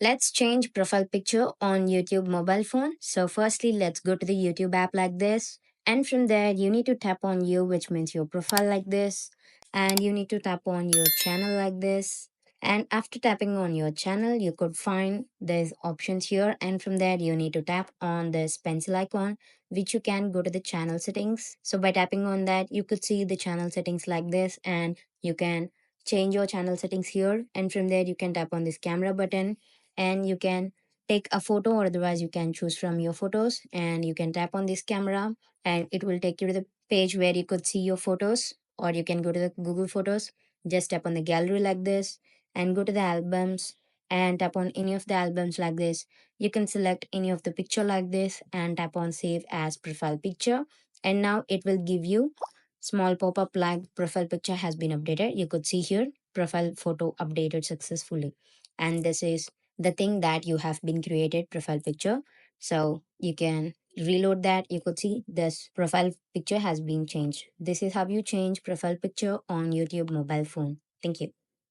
Let's change profile picture on YouTube mobile phone. So firstly, let's go to the YouTube app like this. And from there, you need to tap on you, which means your profile like this. And you need to tap on your channel like this. And after tapping on your channel, you could find there's options here. And from there, you need to tap on this pencil icon, which you can go to the channel settings. So by tapping on that, you could see the channel settings like this. And you can change your channel settings here. And from there, you can tap on this camera button and you can take a photo, or otherwise you can choose from your photos, and you can tap on this camera and it will take you to the page where you could see your photos, or you can go to the Google Photos. Just tap on the gallery like this and go to the albums and tap on any of the albums like this. You can select any of the picture like this and tap on save as profile picture, and now it will give you small pop-up like profile picture has been updated. You could see here profile photo updated successfully, and this is the thing that you have been created profile picture. So you can reload that. You could see this profile picture has been changed. This is how you change profile picture on YouTube mobile phone. Thank you.